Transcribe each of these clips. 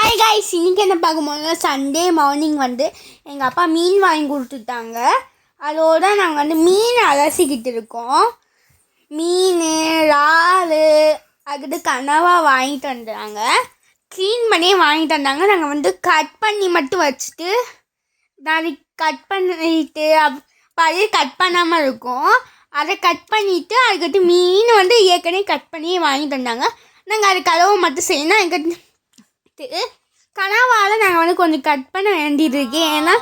Hi guys, இன்றைக்கி என்ன பார்க்கும்போது சண்டே மார்னிங் எங்கள் அப்பா மீன் வாங்கி கொடுத்துட்டாங்க. அதோட நாங்கள் மீன் அலசிக்கிட்டு இருக்கோம். மீன், இறால், அதுக்கு கனவா வாங்கிட்டு வந்துட்டாங்க. க்ளீன் பண்ணி வாங்கிட்டு வந்தாங்க. நாங்கள் கட் பண்ணி மட்டும் வச்சுட்டு நாளைக்கு கட் பண்ணிட்டு பழைய கட் பண்ணாமல் இருக்கும். அதை கட் பண்ணிவிட்டு அதுக்கடுத்து மீன் ஏற்கனவே கட் பண்ணி வாங்கிட்டு வந்தாங்க. நாங்கள் அது கதவை மட்டும் செய்யணும். அதுக்கடுத்து கனவால் நாங்கள் கொஞ்சம் கட் பண்ண வேண்டியது இருக்கு. ஏன்னா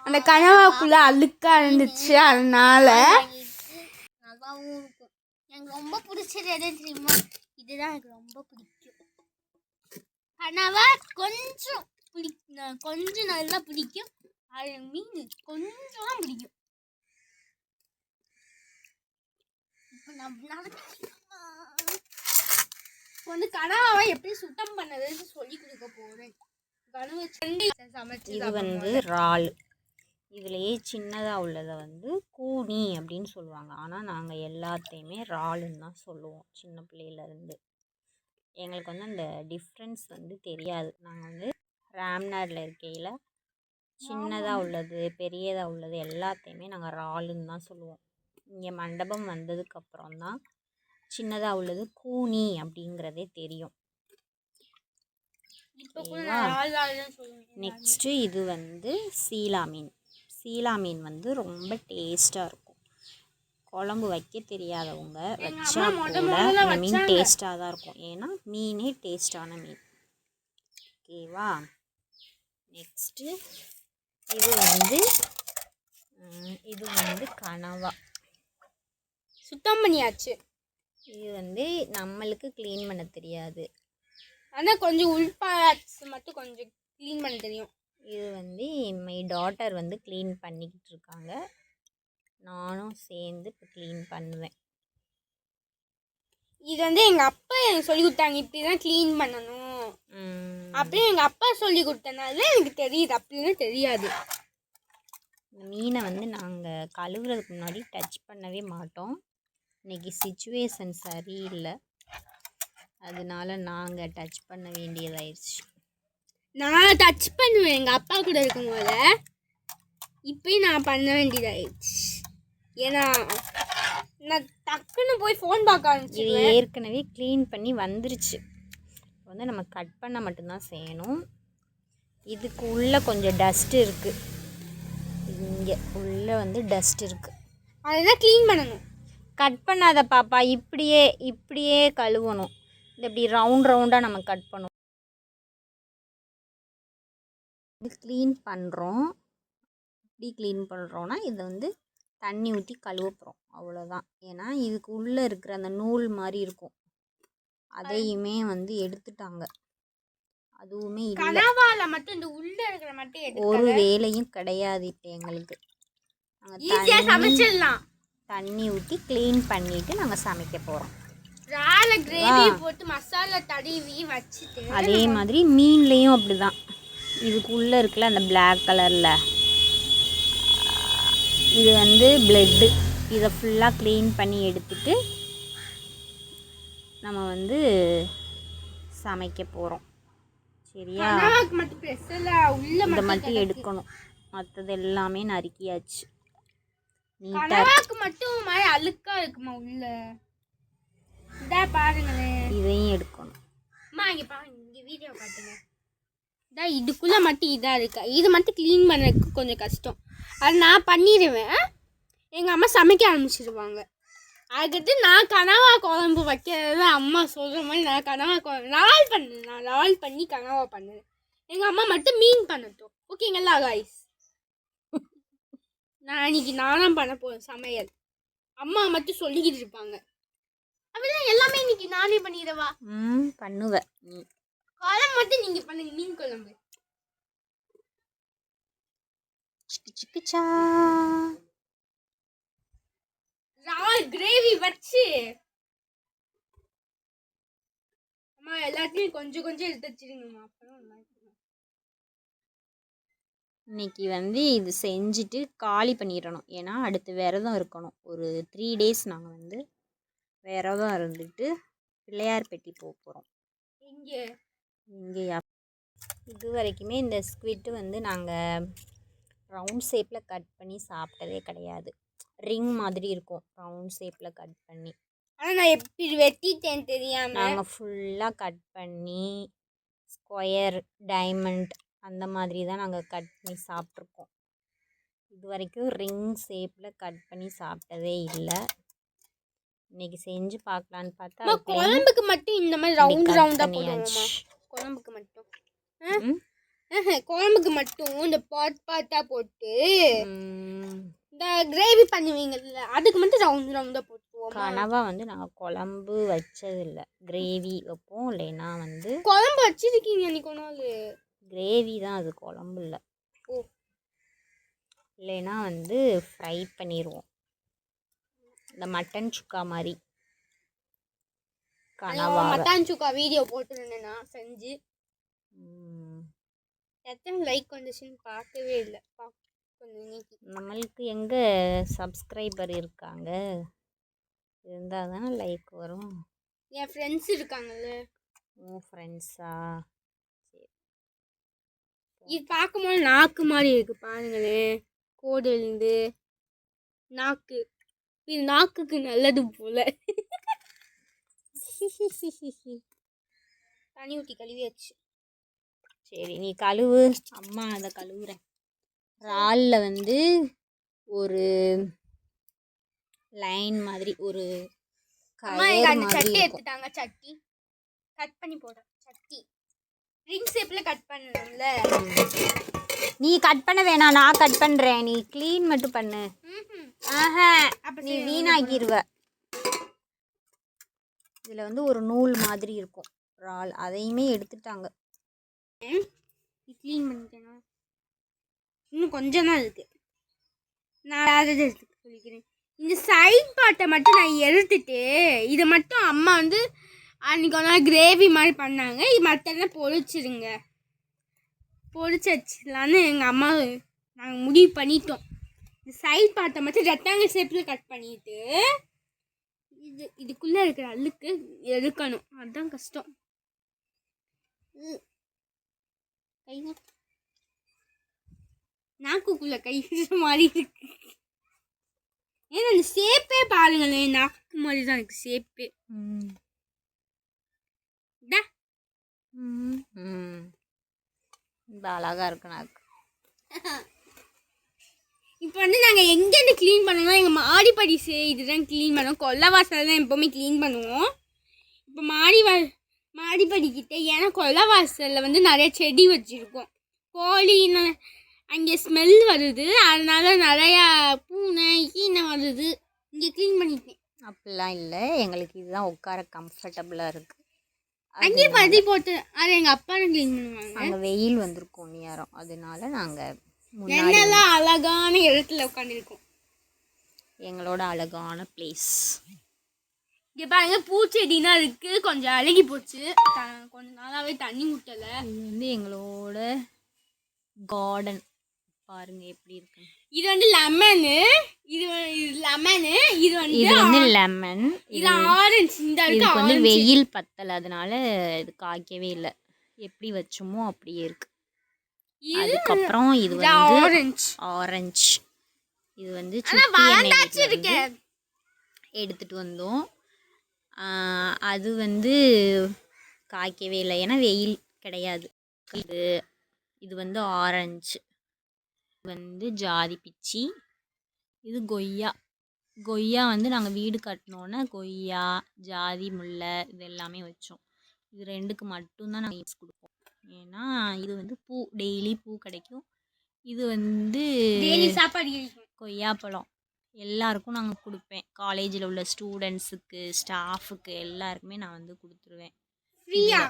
அந்த கனவாக்குள்ளே அழுக்காக இருந்துச்சு. அதனால நல்லாவும் இருக்கும். எனக்கு ரொம்ப பிடிச்சது எது தெரியுமா? இதுதான் எனக்கு ரொம்ப பிடிக்கும். கனவா கொஞ்சம் நல்லா பிடிக்கும். அது மீன் கொஞ்சம் தான் பிடிக்கும். இப்போ கனவாவை எப்படி சுத்தம் பண்ணதுன்னு சொல்லி கொடுக்க போகிறேன். இது இறால். இதுலேயே சின்னதாக உள்ளதை கூனி அப்படின்னு சொல்லுவாங்க. ஆனால் நாங்கள் எல்லாத்தையுமே இறாலுன்னு தான் சொல்லுவோம் சின்ன பிள்ளையிலேருந்து. எங்களுக்கு அந்த டிஃப்ரென்ஸ் தெரியாது. நாங்கள் ராம்நாடில் இருக்கையில் சின்னதாக உள்ளது பெரியதாக உள்ளது எல்லாத்தையுமே நாங்கள் இறாலுன்னு தான் சொல்லுவோம். இங்கே மண்டபம் வந்ததுக்கப்புறம் தான் சின்னதாக உள்ளது கூனி அப்படிங்கிறதே தெரியும். நெக்ஸ்ட்டு இது சீலா மீன். சீலா மீன் ரொம்ப டேஸ்ட்டாக இருக்கும். குழம்பு வைக்க தெரியாதவங்க வச்சா கூட இந்த மீன் டேஸ்ட்டாக தான் இருக்கும். ஏன்னா மீனே டேஸ்டான மீன். ஓகேவா? நெக்ஸ்ட்டு இது கனவா சுத்தம் பண்ணியாச்சு. இது நம்மளுக்கு க்ளீன் பண்ண தெரியாது. ஆனால் கொஞ்சம் உள்பாட்ஸ் மட்டும் கொஞ்சம் க்ளீன் பண்ண தெரியும். இது மை டாட்டர் க்ளீன் பண்ணிக்கிட்டு இருக்காங்க. நானும் சேர்ந்து இப்போ க்ளீன் பண்ணுவேன். இது எங்கள் அப்பா எனக்கு சொல்லி கொடுத்தாங்க. இப்படி தான் க்ளீன் பண்ணணும் அப்படியே எங்கள் அப்பா சொல்லி கொடுத்தனால எனக்கு தெரியுது. அப்படின்னு தெரியாது. இந்த மீனை நாங்கள் கழுவுறதுக்கு முன்னாடி டச் பண்ணவே மாட்டோம். இன்றைக்கி சிச்சுவேஷன் சரியில்லை. அதனால நாங்கள் டச் பண்ண வேண்டியதாயிடுச்சு. நான் டச் பண்ணுவேன் எங்கள் அப்பா கூட இருக்கும் போல. இப்போயும் நான் பண்ண வேண்டியதாயிடுச்சு. ஏன்னா நான் டக்குன்னு போய் ஃபோன் பார்க்க ஆரம்பிச்சு. இது ஏற்கனவே க்ளீன் பண்ணி வந்துருச்சு. இப்போ நம்ம கட் பண்ண மட்டும்தான் செய்யணும். இதுக்கு உள்ளே கொஞ்சம் டஸ்ட்டு இருக்குது. இங்கே உள்ளே டஸ்ட் இருக்குது. அதெல்லாம் க்ளீன் பண்ணணும். கட் பண்ணாத பாப்பா. இப்படியே கழுவணும். இப்படி ரவுண்டாக நம்ம கட் பண்ணுவோம். இது க்ளீன் பண்ணுறோம். இப்படி க்ளீன் பண்ணுறோன்னா இதை தண்ணி ஊற்றி கழுவ போகிறோம். அவ்வளோதான். ஏன்னா இதுக்கு உள்ளே இருக்கிற அந்த நூல் மாதிரி இருக்கும். அதையுமே எடுத்துட்டாங்க. அதுவுமே இல்லை. மட்டும் இந்த உள்ள இருக்கிற மட்டும் ஒரு வேலையும் கிடையாது. இப்போ எங்களுக்கு சமைச்சிடலாம். தண்ணி ஊற்றி க்ளீன் பண்ணிவிட்டு நாங்கள் சமைக்க போகிறோம். கிரேவி போட்டு மசாலா தடவி வச்சுட்டு அதே மாதிரி மீன்லேயும் அப்படி தான். இதுக்கு உள்ளே இருக்குல்ல அந்த பிளாக் கலரில் இது பிளட்டு. இதை ஃபுல்லாக க்ளீன் பண்ணி எடுத்துட்டு நம்ம சமைக்க போகிறோம். சரியா? இதை மட்டும் எடுக்கணும். மற்றது எல்லாமே நறுக்கியாச்சு. நீட்டாக மட்டும் அழுக்கா இருக்குமா உள்ள? இதா பாருங்களேன். இதையும் எடுக்கணும். இங்கே பாருங்க. இங்கே வீடியோ காட்டுங்க. இதான் இதுக்குள்ள மட்டும் இதாக இருக்கா. இது மட்டும் க்ளீன் பண்ணுறதுக்கு கொஞ்சம் கஷ்டம். அது நான் பண்ணிடுவேன். எங்கள் அம்மா சமைக்க ஆரம்பிச்சிடுவாங்க. அதுக்கடுத்து நான் கனவா குழம்பு வைக்கிறது அம்மா சொல்கிற மாதிரி நான் கனவா குழம்பு லால் பண்ணி கனவா பண்ணுவேன். எங்கள் அம்மா மட்டும் மீன் பண்ணட்டும். ஓகேங்களா காய்ஸ்? நான் இன்னைக்கு நானும் பண்ண போகிறேன் சமையல். அம்மா மட்டும் சொல்லிக்கிட்டு இருப்பாங்க. அப்படிலாம் எல்லாமே இன்னைக்கு நானே பண்ணிடுவா. பண்ணுவேன். குழம்பு மட்டும் நீங்கள் பண்ணுங்க. மீன் குழம்பு சிக்கிச்சா கிரேவி வச்சு அம்மா எல்லாத்தையும் கொஞ்சம் கொஞ்சம் எடுத்து வச்சிருங்கம்மா. இன்னைக்கு இது செஞ்சுட்டு காலி பண்ணிடணும். ஏன்னா அடுத்து விரதம் இருக்கணும். ஒரு 3 days நாங்கள் விரதம் இருந்துட்டு பிள்ளையார்பட்டி போக போகிறோம். இங்கேயா? இது வரைக்குமே இந்த ஸ்குவிட்டு வந்து நாங்கள் ரவுண்ட் ஷேப்பில் கட் பண்ணி சாப்பிட்டதே கிடையாது. ரிங் மாதிரி இருக்கும் ரவுண்ட் ஷேப்பில் கட் பண்ணி. ஆனால் நான் எப்படி வெட்டிட்டேன் தெரியாமல். நாங்கள் ஃபுல்லாக கட் பண்ணி ஸ்கொயர், டைமண்ட் அந்த மாதிரி தான் நாங்கள் கட் பண்ணி சாப்பிட்ருக்கோம். இது வரைக்கும் ரிங் ஷேப்பில் கட் பண்ணி சாப்பிட்டதே இல்லை. இன்றைக்கி செஞ்சு பார்க்கலான்னு பார்த்தா குழம்புக்கு மட்டும் இந்த மாதிரி ரவுண்டாக போடுவோம்மா. குழம்புக்கு மட்டும் குழம்புக்கு மட்டும் இந்த பாட்டாக போட்டு இந்த கிரேவி பண்ணுவீங்கல்ல, அதுக்கு மட்டும் ரவுண்டாக போட்டுருவோம். கனவா வந்து நாங்கள் குழம்பு வச்சதில்லை, கிரேவி வைப்போம். இல்லைன்னா வந்து குழம்பு வச்சிருக்கீங்க அன்றைக்கி ஒரு நாள். கிரேவி தான் அது, குழம்பு இல்லை. ஓ, இல்லைன்னா வந்து ஃப்ரை பண்ணிடுவோம், இந்த மட்டன் சுக்கா மாதிரி. கனவா மட்டன் சுக்கா வீடியோ போட்டுருந்தேன் நான் செஞ்சு. எத்தனை லைக் வந்துச்சுன்னு பார்க்கவே இல்லை. நம்மளுக்கு எங்கே சப்ஸ்கிரைபர் இருக்காங்க, இருந்தால் தானே லைக் வரும். என் ஃப்ரெண்ட்ஸ் இருக்காங்கல்ல. உன் ஃப்ரெண்ட்ஸா? சரி, இது பார்க்கும்போது நாக்கு மாதிரி இருக்குது பாருங்களேன். கோடு விழுந்து நாக்கு, இது நாக்குக்கு நல்லது போல். தண்ணி ஊற்றி கழுவியாச்சு. சரி, நீ கழுவு, அம்மா அதை கழுவுறேன். இறாலில் வந்து ஒரு லைன் மாதிரி ஒரு அந்த சட்டி எடுத்துட்டாங்க. சட்டி கட் பண்ணி போடுறேன். சட்டி ரிங் ஷேப்பில் கட் பண்ணணும்ல. நீ கட் பண்ண வேணாம், நான் கட் பண்ணுறேன். நீ க்ளீன் மட்டும் பண்ணு. அப்போ நீ வீணாக்கிடுவ. இதில் வந்து ஒரு நூல் மாதிரி இருக்கும் இறால், அதையுமே எடுத்துட்டாங்க. க்ளீன் பண்ணிட்டேனா? இன்னும் கொஞ்சம் தான் இருக்குது. நான் அதை எடுத்துக்க சொல்லிக்கிறேன். இந்த சைட் பார்ட்டை மட்டும் நான் எடுத்துட்டு, இதை மட்டும் அம்மா வந்து அன்றைக்கி ஒரு நாள் கிரேவி மாதிரி பண்ணாங்க. இது மற்றெல்லாம் பொரிச்சிருங்க, பொரிச்சு வச்சிடலான்னு எங்கள் அம்மா நாங்கள் முடிவு பண்ணிட்டோம். இந்த சைட் பார்ட்டை மட்டும் ரெக்டாங்கிள் ஷேப்பில் கட் பண்ணிவிட்டு இதுக்குள்ளே இருக்கிற அழுக்கு எடுக்கணும். அதுதான் கஷ்டம். நாக்குக்குள்ள கை மாதிரி இருக்கு. ஏன்னா அந்த ஷேப்பே பாருங்களேன், நாக்கு மாதிரி தான் இருக்கு ஷேப்பே. அழகா இருக்கு நாக்கு. இப்போ வந்து நாங்கள் எங்கேருந்து க்ளீன் பண்ணுவோம், எங்கள் மாடிப்படி இதுதான் க்ளீன் பண்ணுவோம். கொல்லைவாசல் தான் எப்போவுமே க்ளீன் பண்ணுவோம். இப்போ மாடிப்படிக்கிட்ட, ஏன்னா கொல்லைவாசலில் வந்து நிறைய செடி வச்சுருக்கோம். கோழின்னு அங்கே ஸ்மெல் வருது, அதனால நிறையா பூனை கீனை வருது. இங்கே க்ளீன் பண்ணிட்டேன். அப்படிலாம் இல்லை, எங்களுக்கு இதுதான் உட்கார கம்ஃபர்டபுளாக இருக்குது. அங்கேயே பதி போட்டு அது எங்கள் அப்பா க்ளீன் பண்ணுவாங்க. அங்கே வெயில் வந்திருக்கும் நேரம், அதனால நாங்கள் என்னெல்லாம் அழகான இடத்துல உட்காந்துருக்கோம். எங்களோட அழகான பிளேஸ். இங்கே பாருங்க, பூச்செடினா இருக்குது, கொஞ்சம் அழுகி போச்சு. கொஞ்சம் நாளாகவே தண்ணி ஊட்டலை. இது வந்து எங்களோட கார்டன் பாருங்க எப்படி இருக்கு. இது வந்து லெமனு, இது லெமனு, இது வந்து லெமன், இது ஆரஞ்சு. இந்த இதுக்கு வந்து வெயில் பத்தலை, அதனால இது காய்க்கவே இல்லை. எப்படி வச்சோமோ அப்படியே இருக்கு. அதுக்கப்புறம் இது வந்து ஆரஞ்சு. இது வந்து எடுத்துட்டு வந்தோம். அது வந்து காய்க்கவே இல்லை, ஏன்னா வெயில் கிடையாது. இது வந்து ஆரஞ்சு, வந்து ஜாதி பிச்சி, இது கொய்யா வந்து நாங்கள் வீடு கட்டினோன்னே கொய்யா, ஜாதி முல்லை இது எல்லாமே வச்சோம். இது ரெண்டுக்கு மட்டும்தான் நாங்கள் யூஸ் கொடுப்போம். ஏன்னா இது வந்து பூ, டெய்லி பூ கிடைக்கும். இது வந்து சாப்பாடு கொய்யாப்பழம் எல்லாருக்கும் நாங்கள் கொடுப்பேன். காலேஜில் உள்ள ஸ்டூடெண்ட்ஸுக்கு, ஸ்டாஃபுக்கு எல்லாருக்குமே நான் வந்து கொடுத்துருவேன் ஃப்ரீயா.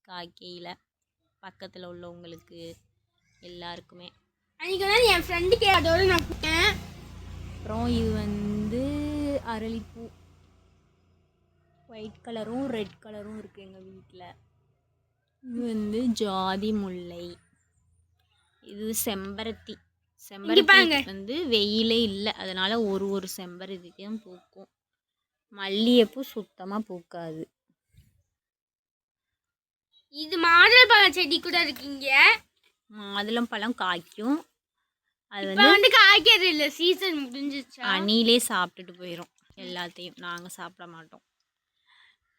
காய்கையில் பக்கத்தில் உள்ளவங்களுக்கு எல்லாருக்குமே. அன்றைக்கி என் ஃப்ரெண்டுக்கு அதோடு நான் கொடுத்தேன். அப்புறம் இது வந்து அரளிப்பூ, ஒயிட் கலரும் ரெட் கலரும் இருக்குது எங்கள் வீட்டில். இது வந்து ஜாதி முல்லை, இது செம்பருத்தி. செம்பருத்தி வந்து வெயிலே இல்லை, அதனால் ஒரு செம்பருத்தியும் பூக்கும். மல்லிகைப்பூ சுத்தமாக பூக்காது. இது மாதுளம்பழம் செடி கூட இருக்கீங்க. மாதுளம்பழம் காய்க்கும். அது இப்போ வந்து காய்க்கிறது இல்லை, சீசன் முடிஞ்சிச்சா. அணிலே சாப்பிட்டுட்டு போயிடும் எல்லாத்தையும். நாங்கள் சாப்பிட மாட்டோம்.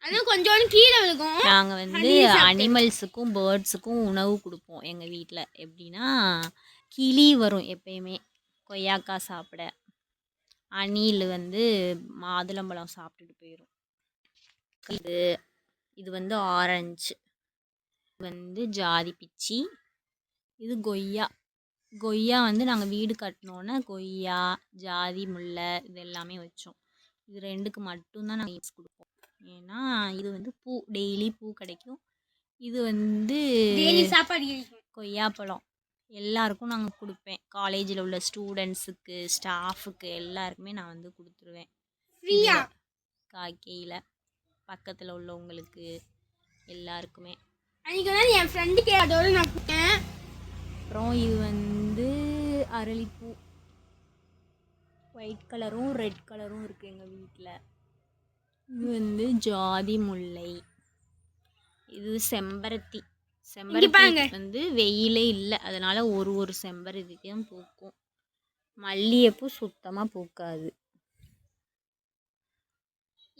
ஆனால் கொஞ்சோண்டு கீழே விழுகும். நாங்கள் வந்து அனிமல்ஸுக்கும் பேர்ட்ஸுக்கும் உணவு கொடுப்போம் எங்கள் வீட்டில். எப்படின்னா கிளி வரும் எப்பயுமே கொய்யாக்காய் சாப்பிட. அணில் வந்து மாதுளம்பழம் சாப்பிட்டுட்டு போயிடும். இது வந்து ஆரஞ்சு, வந்து ஜாதி பிச்சி, இது கொய்யா. கொய்யா வந்து நாங்கள் வீடு கட்டினோன்னே கொய்யா, ஜாதி, முல்லை இது எல்லாமே வச்சோம். இது ரெண்டுக்கு மட்டும்தான் நாங்கள் யூஸ் கொடுப்போம். ஏன்னா இது வந்து பூ, டெய்லி பூ கிடைக்கும். இது வந்து சாப்பாடு கொய்யாப்பழம் எல்லாருக்கும் நாங்கள் கொடுப்பேன். காலேஜில் உள்ள ஸ்டூடெண்ட்ஸுக்கு, ஸ்டாஃபுக்கு எல்லாருக்குமே நான் வந்து கொடுத்துருவேன் ஃப்ரீயா. காய்கையில் பக்கத்தில் உள்ளவங்களுக்கு எல்லாருக்குமே. அன்றைக்கி வந்து என் ஃப்ரெண்டுக்கு அதோடு நான் கொடுத்தேன். அப்புறம் இது வந்து அரளிப்பூ, ஒயிட் கலரும் ரெட் கலரும் இருக்குது எங்கள் வீட்டில். இது வந்து ஜாதி முல்லை, இது செம்பருத்தி. செம்பருத்தி வந்து வெயிலே இல்லை, அதனால் ஒரு செம்பருத்தியும் பூக்கும். மல்லிகைப்பூ சுத்தமாக பூக்காது.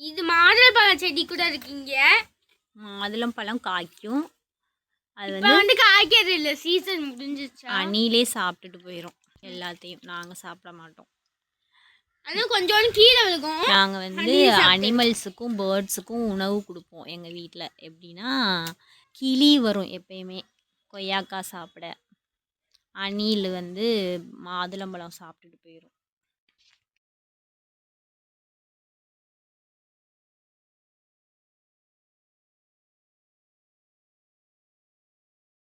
இது மாதுளம்பழம் செடி கூட இருக்கீங்க. மாதுளம்பழம் காய்க்கும். அது வந்து காய்க்கிறது இல்லை, சீசன் முடிஞ்சிச்சா. அணிலே சாப்பிட்டுட்டு போயிடும் எல்லாத்தையும். நாங்கள் சாப்பிட மாட்டோம். ஆனால் கொஞ்சோண்டு கீழே விழுகும். நாங்கள் வந்து அனிமல்ஸுக்கும் பேர்ட்ஸுக்கும் உணவு கொடுப்போம் எங்கள் வீட்டில். எப்படின்னா கிளி வரும் எப்பயுமே கொய்யாக்காய் சாப்பிட. அணில் வந்து மாதுளம்பழம் சாப்பிட்டுட்டு போயிடும்.